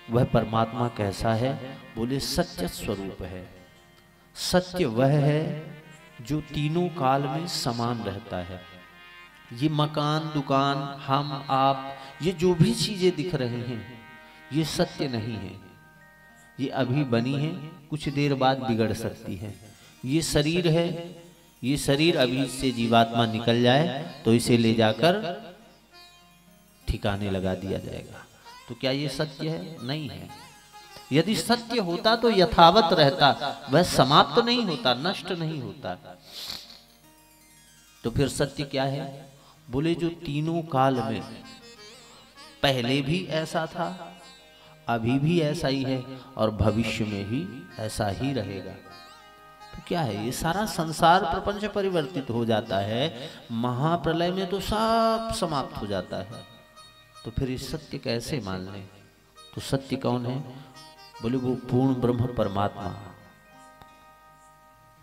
वह परमात्मा कैसा है? बोले सत्य स्वरूप है। सत्य वह है जो तीनों काल में समान रहता है। ये मकान, दुकान, हम, आप, ये जो भी चीजें दिख रहे हैं ये सत्य नहीं है। ये अभी बनी है, कुछ देर बाद बिगड़ सकती है। ये शरीर है, ये शरीर अभी से जीवात्मा निकल जाए तो इसे ले जाकर ठिकाने लगा दिया जाएगा। तो क्या ये सत्य है? नहीं है। यदि सत्य होता तो यथावत रहता, वह समाप्त तो नहीं होता, नष्ट नहीं होता। तो फिर सत्य क्या है? बोले जो तीनों काल में, पहले भी ऐसा था, अभी भी ऐसा ही है और भविष्य में भी ऐसा ही रहेगा। तो क्या है? ये सारा संसार प्रपंच परिवर्तित हो जाता है, महाप्रलय में तो सब समाप्त हो जाता है। तो फिर इस सत्य कैसे मान लें? तो सत्य कौन है? बोले वो पूर्ण ब्रह्म परमात्मा।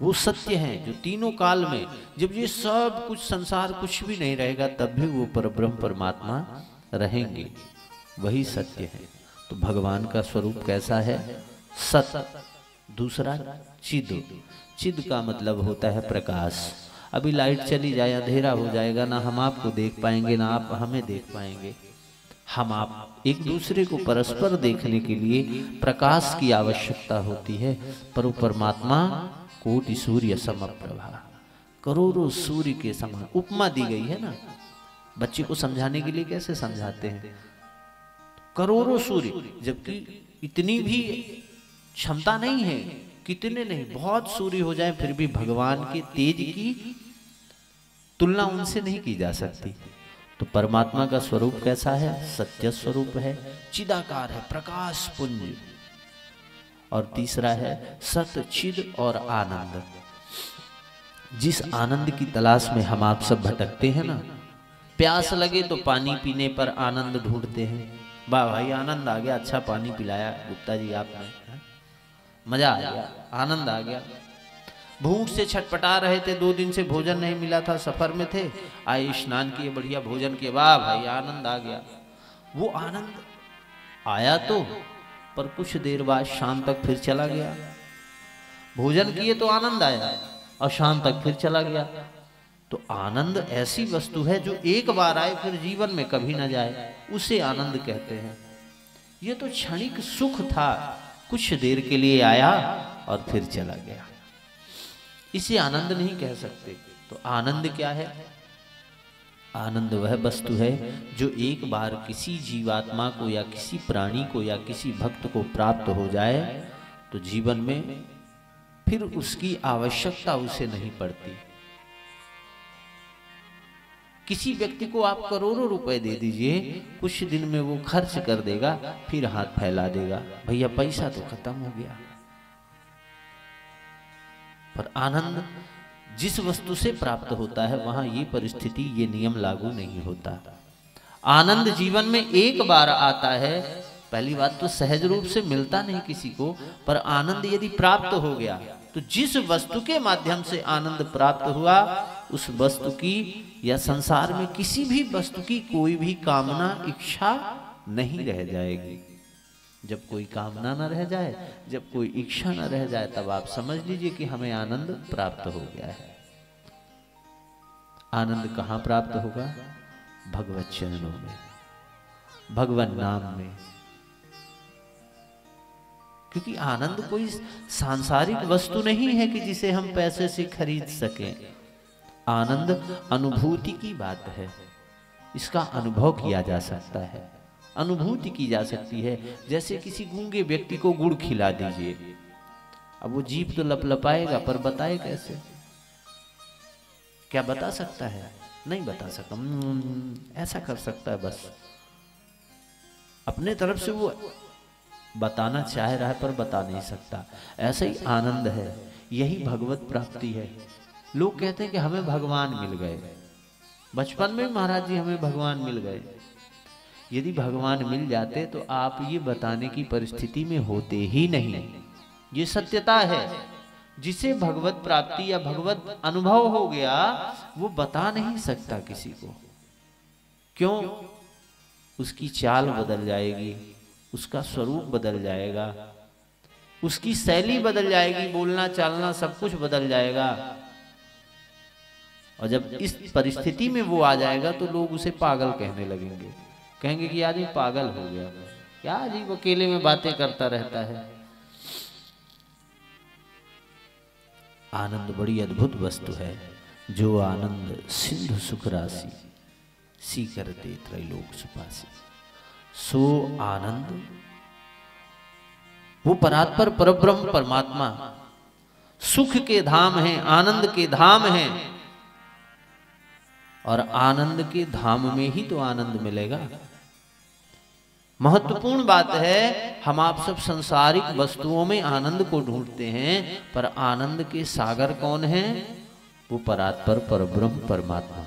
वो सत्य है जो तीनों काल में, जब ये सब कुछ संसार कुछ भी नहीं रहेगा तब भी वो परब्रह्म परमात्मा रहेंगे, वही सत्य है। तो भगवान का स्वरूप कैसा है? सत्य। दूसरा चिद। चिद का मतलब होता है प्रकाश। अभी लाइट चली जाए, अंधेरा हो जाएगा, ना हम आपको देख पाएंगे ना आप हमें देख पाएंगे। हम आप एक दूसरे को परस्पर देखने के लिए प्रकाश की आवश्यकता होती है, पर वो परमात्मा कोटि सूर्य समप्रभा, करोड़ों सूर्य के समान। उपमा दी गई है ना, बच्चे को समझाने के लिए कैसे समझाते हैं? करोड़ों सूर्य, जबकि इतनी भी क्षमता नहीं है, कितने नहीं, बहुत सूर्य हो जाए फिर भी भगवान के तेज की तुलना उनसे नहीं की जा सकती। तो परमात्मा का स्वरूप कैसा है? सत्य स्वरूप है, चिदाकार है, प्रकाश पुंज। और तीसरा है सत, चिद और आनंद। जिस आनंद की तलाश में हम आप सब भटकते हैं ना, प्यास लगे तो पानी पीने पर आनंद ढूंढते हैं। वाह भाई आनंद आ गया, अच्छा पानी पिलाया गुप्ता जी आपने, मजा आ गया, आनंद आ गया। भूख से छटपटा रहे थे, 2 दिन से भोजन नहीं मिला था, सफर में थे, आए स्नान किए, बढ़िया भोजन किए, वाह भाई आनंद आ गया। वो आनंद आया तो, पर कुछ देर बाद शाम तक फिर चला गया। भोजन किए तो आनंद आया और शाम तक फिर चला गया। तो आनंद ऐसी वस्तु है जो एक बार आए फिर जीवन में कभी ना जाए, उसे आनंद कहते हैं। ये तो क्षणिक सुख था, कुछ देर के लिए आया और फिर चला गया, इसे आनंद नहीं कह सकते। तो आनंद क्या है? आनंद वह वस्तु है जो एक बार किसी जीवात्मा को या किसी प्राणी को या किसी भक्त को प्राप्त हो जाए तो जीवन में फिर उसकी आवश्यकता उसे नहीं पड़ती। किसी व्यक्ति को आप करोड़ों रुपए दे दीजिए, कुछ दिन में वो खर्च कर देगा, फिर हाथ फैला देगा, भैया पैसा तो खत्म हो गया। पर आनंद जिस वस्तु से प्राप्त होता है वहां ये परिस्थिति, ये नियम लागू नहीं होता। आनंद जीवन में एक बार आता है। पहली बात तो सहज रूप से मिलता नहीं किसी को, पर आनंद यदि प्राप्त हो गया तो जिस वस्तु के माध्यम से आनंद प्राप्त हुआ उस वस्तु की या संसार में किसी भी वस्तु की कोई भी कामना, इच्छा नहीं रह जाएगी। जब कोई कामना न रह जाए, जब कोई इच्छा न रह जाए, तब आप समझ लीजिए कि हमें आनंद प्राप्त हो गया है। आनंद कहां प्राप्त होगा? भगवत चरणों में, भगवान नाम में। क्योंकि आनंद कोई सांसारिक वस्तु नहीं है कि जिसे हम पैसे से खरीद सकें। आनंद अनुभूति की बात है, इसका अनुभव किया जा सकता है, अनुभूति की जा सकती है। जैसे किसी गूंगे व्यक्ति को गुड़ खिला दीजिए, अब वो जीभ तो लपलपाएगा पर बताए कैसे? क्या बता सकता है? नहीं बता सकता। ऐसा कर सकता है बस, अपने तरफ से वो बताना चाह रहा है पर बता नहीं सकता। ऐसा ही आनंद है, यही भगवत प्राप्ति है। लोग कहते हैं कि हमें भगवान मिल गए, बचपन में महाराज जी हमें भगवान मिल गए। यदि भगवान मिल जाते तो आप ये बताने की परिस्थिति में होते ही नहीं। ये सत्यता है। जिसे भगवत प्राप्ति या भगवत अनुभव हो गया वो बता नहीं सकता किसी को। क्यों? उसकी चाल बदल जाएगी, उसका स्वरूप बदल जाएगा, उसकी शैली बदल जाएगी, बोलना चालना सब कुछ बदल जाएगा। और जब इस परिस्थिति में वो आ जाएगा तो लोग उसे पागल कहने लगेंगे, कहेंगे कि आदमी पागल हो गया, क्या अजीब अकेले में बातें करता रहता है। आनंद बड़ी अद्भुत वस्तु है, जो आनंद सिंधु सुख राशि सी करते त्रैलोक सुपासी। सो आनंद वो परात्पर परब्रह्म परमात्मा सुख के धाम हैं, आनंद के धाम हैं, और आनंद के धाम में ही तो आनंद मिलेगा। महत्वपूर्ण बात है, हम आप सब संसारिक वस्तुओं में आनंद को ढूंढते हैं, पर आनंद के सागर कौन है? वो परात्पर परब्रह्म परमात्मा।